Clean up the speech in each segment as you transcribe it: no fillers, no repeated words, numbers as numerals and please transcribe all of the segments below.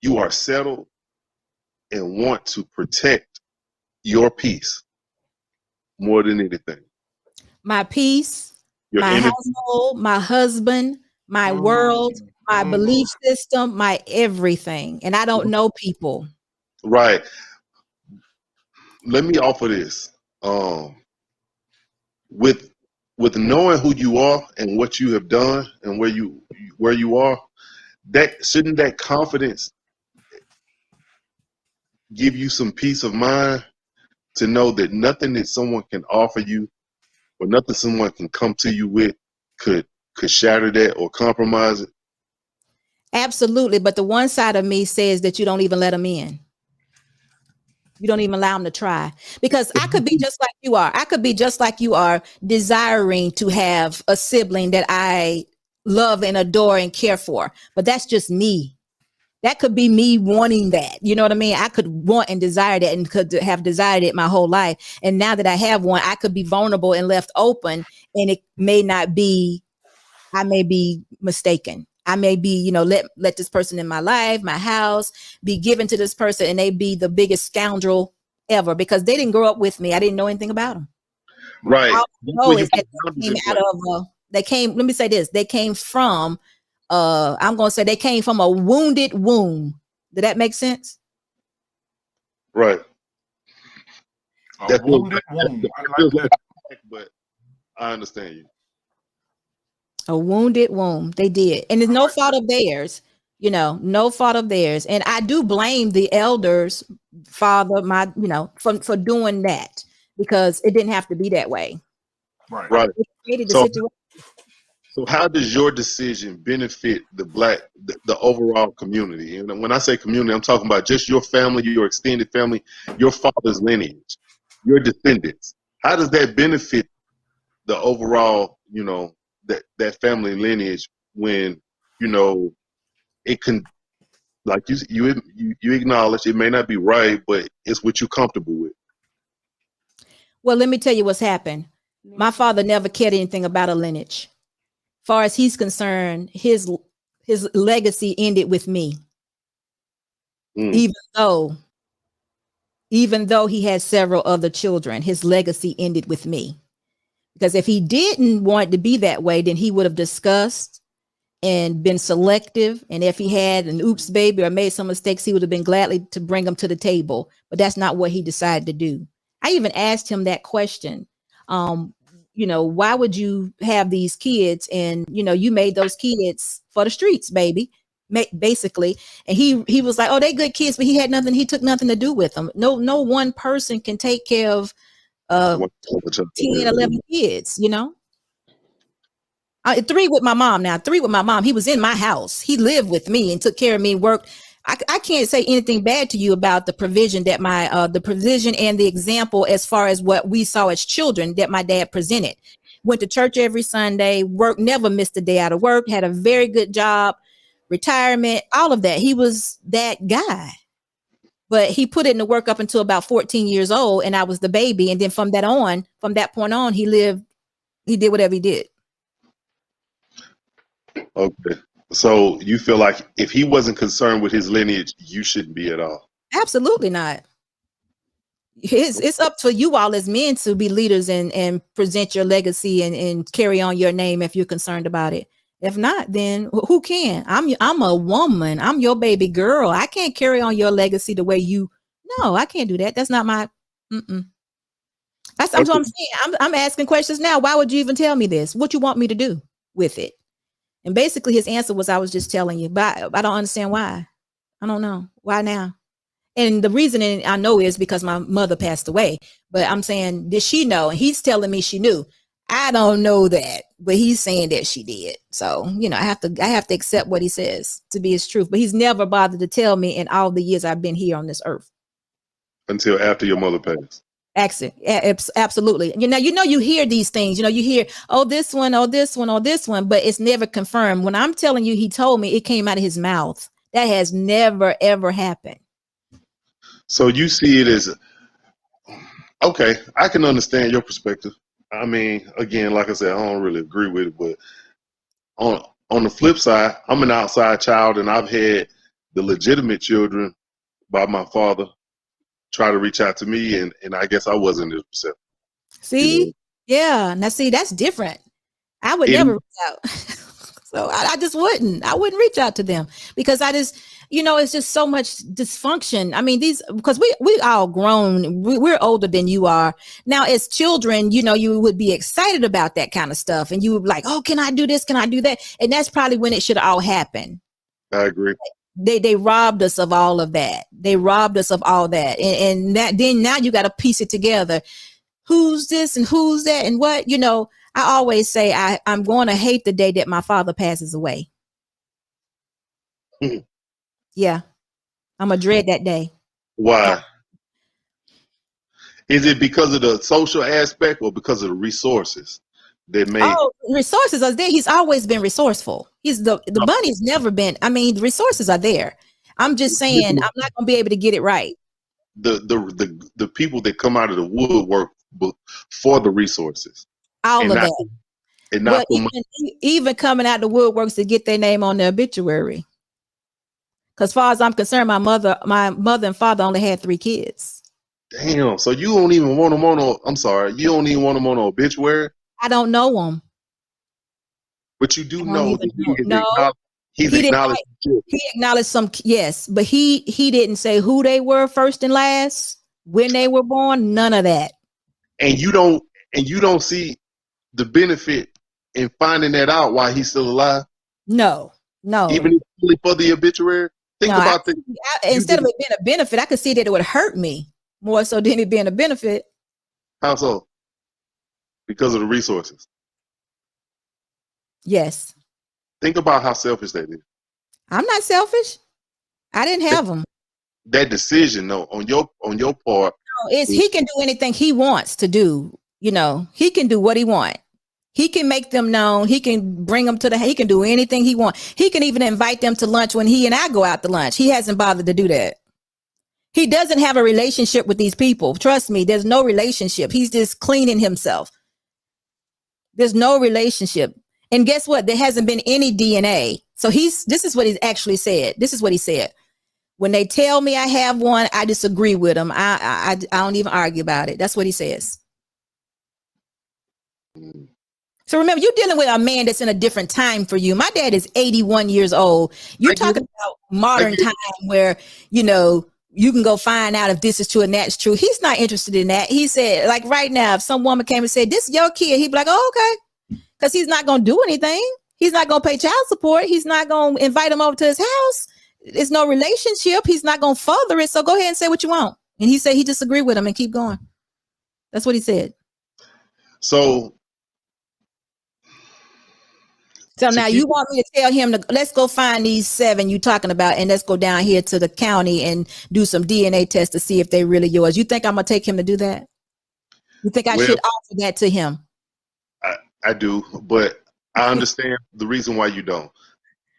you are settled and want to protect your peace more than anything. My peace, Your my energy. household, my husband, my world, my belief system, my everything. And I don't know people. Right. Let me offer this. With knowing who you are and what you have done and where you are, that shouldn't that confidence give you some peace of mind to know that nothing that someone can offer you or nothing someone can come to you with could shatter that or compromise it? Absolutely. But the one side of me says that you don't even let them in. You don't even allow them to try, because I could be just like you are. I could be just like you are, desiring to have a sibling that I love and adore and care for. But that's just me. That could be me wanting that. You know what I mean? I could want and desire that, and could have desired it my whole life. And now that I have one, I could be vulnerable and left open, and it may not be, I may be mistaken. I may be, let this person in my life, my house, be given to this person, and they be the biggest scoundrel ever because they didn't grow up with me. I didn't know anything about them. Right. All I know is that they came, let me say this, they came from, I'm going to say they came from a wounded womb. Did that make sense? Right. A wounded womb. I like that. But I understand you. A wounded womb. They did. And it's no fault of theirs, no fault of theirs. And I do blame the elders, father, for doing that, because it didn't have to be that way. Right. So how does your decision benefit the overall community? And when I say community, I'm talking about just your family, your extended family, your father's lineage, your descendants. How does that benefit the overall, that family lineage when, it can, like you acknowledge it may not be right, but it's what you're comfortable with? Well, let me tell you what's happened. My father never cared anything about a lineage. Far as he's concerned, his legacy ended with me. Even though he had several other children, his legacy ended with me. Because if he didn't want it to be that way, then he would have discussed and been selective. And if he had an oops baby or made some mistakes, he would have been gladly to bring them to the table. But that's not what he decided to do. I even asked him that question. Why would you have these kids? And, you made those kids for the streets, baby, basically. And he was like, oh, they good kids, but he took nothing to do with them. No one person can take care of 10, 11 kids, 3 with my mom now. 3 with my mom. He was in my house. He lived with me and took care of me and worked. I can't say anything bad to you about the provision that the provision and the example as far as what we saw as children that my dad presented. Went to church every Sunday, never missed a day out of work, had a very good job, retirement, all of that. He was that guy. But he put it in the work up until about 14 years old, and I was the baby. And then from that point on, he did whatever he did. Okay. So you feel like if he wasn't concerned with his lineage, you shouldn't be at all? Absolutely not. It's up to you all as men to be leaders and present your legacy and carry on your name if you're concerned about it. If not, then who can? I'm a woman. I'm your baby girl. I can't carry on your legacy the way no, I can't do that. That's not my, That's what I'm saying. I'm asking questions now. Why would you even tell me this? What you want me to do with it? And basically his answer was, I was just telling you, but I don't understand why. I don't know. Why now? And the reason I know is because my mother passed away, but I'm saying, did she know? And he's telling me she knew. I don't know that, but he's saying that she did. So, I have to accept what he says to be his truth, but he's never bothered to tell me in all the years I've been here on this earth. Until after your mother passed. Absolutely. You hear these things, you hear, oh, this one, but it's never confirmed. When I'm telling you, he told me, it came out of his mouth. That has never, ever happened. So you see it as, okay, I can understand your perspective. I mean, again, like I said, I don't really agree with it, but on the flip side, I'm an outside child, and I've had the legitimate children by my father try to reach out to me, and I guess I wasn't as receptive. See, You know? yeah. Now, see, that's different. I would never reach out. So I just wouldn't. I wouldn't reach out to them because I just, it's just so much dysfunction. I mean, because we all grown. We're older than you are now. As children, you would be excited about that kind of stuff, and you would be like, "Oh, can I do this? Can I do that?" And that's probably when it should all happen. I agree. They robbed us of all of that. They robbed us of all that, and that then now you got to piece it together. Who's this and who's that and what? I always say I'm going to hate the day that my father passes away. Mm-hmm. Yeah, I'm gonna dread that day. Why? Yeah. Is it because of the social aspect or because of the resources that made? Oh, resources are there. He's always been resourceful. The money's never been. I mean, the resources are there. I'm just saying I'm not gonna be able to get it right. The people that come out of the woodwork for the resources. All of that. And not even coming out the woodworks to get their name on the obituary. Because as far as I'm concerned, my mother and father only had 3 kids. Damn. So you don't even want them on I'm sorry. You don't even want them on an obituary? I don't know them. But you do know that he acknowledged some, yes, but he didn't say who they were first and last, when they were born, none of that. And you don't see the benefit in finding that out while he's still alive? No. Even if for the obituary? Think about this. Instead of it being a benefit, I could see that it would hurt me more so than it being a benefit. How so? Because of the resources. Yes. Think about how selfish that is. I'm not selfish. I didn't have them. That decision, though, on your part. No, he can do anything he wants to do. He can do what he wants. He can make them known. He can bring them he can do anything he wants. He can even invite them to lunch when he and I go out to lunch. He hasn't bothered to do that. He doesn't have a relationship with these people. Trust me, there's no relationship. He's just cleaning himself. There's no relationship. And guess what? There hasn't been any DNA. So this is what he's actually said. This is what he said. When they tell me I have one, I disagree with them. I don't even argue about it. That's what he says. So remember, you're dealing with a man that's in a different time for you. My dad is 81 years old. You're talking about modern time where, you can go find out if this is true and that's true. He's not interested in that. He said, like right now, if some woman came and said, this is your kid, he'd be like, oh, okay. Because he's not going to do anything. He's not going to pay child support. He's not going to invite him over to his house. There's no relationship. He's not going to further it. So go ahead and say what you want. And he said he disagreed with him and keep going. That's what he said. So now you want me to tell him let's go find these 7 you're talking about and let's go down here to the county and do some DNA tests to see if they're really yours. You think I'm going to take him to do that? You think I should offer that to him? I do, but I understand the reason why you don't.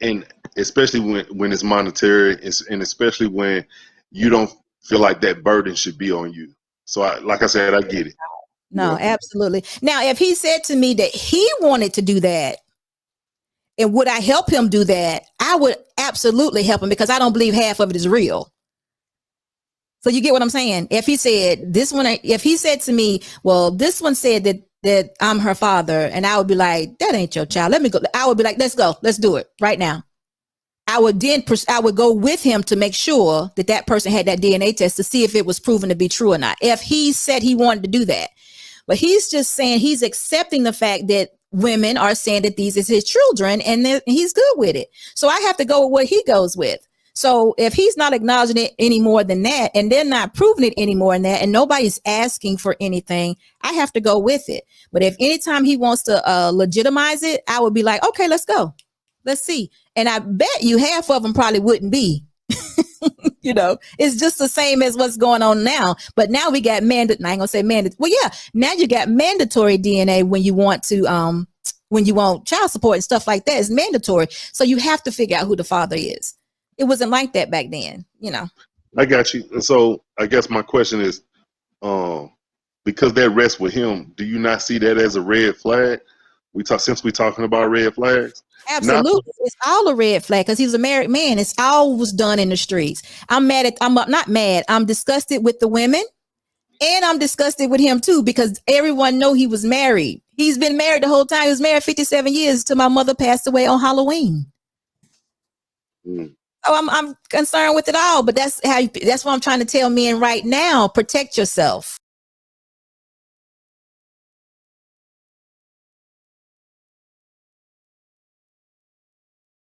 And especially when it's monetary and especially when you don't feel like that burden should be on you. So like I said, I get it. No, absolutely. Now, if he said to me that he wanted to do that, and would I help him do that? I would absolutely help him because I don't believe half of it is real. So you get what I'm saying? If he said if he said to me, well, this one said that I'm her father, and I would be like, that ain't your child. Let me go. I would be like, let's go. Let's do it right now. I would go with him to make sure that person had that DNA test to see if it was proven to be true or not. If he said he wanted to do that, but he's just saying he's accepting the fact that women are saying that these is his children and he's good with it. So I have to go with what he goes with. So if he's not acknowledging it any more than that, and they're not proving it any more than that, and nobody's asking for anything, I have to go with it. But if anytime he wants to legitimize it, I would be like, okay, let's go. Let's see. And I bet you half of them probably wouldn't be. It's just the same as what's going on now. But now we got I ain't gonna say mandatory. Well, yeah, now you got mandatory DNA when you want to, when you want child support and stuff like that. It's mandatory. So you have to figure out who the father is. It wasn't like that back then, I got you. And so I guess my question is, because that rests with him, do you not see that as a red flag? Since we're talking about red flags. Absolutely. It's all a red flag because he's a married man. It's all was done in the streets. I'm not mad. I'm disgusted with the women, and I'm disgusted with him too, because everyone know he was married. He's been married the whole time. He was married 57 years till my mother passed away on Halloween. So I'm concerned with it all, but that's what I'm trying to tell men right now. Protect yourself.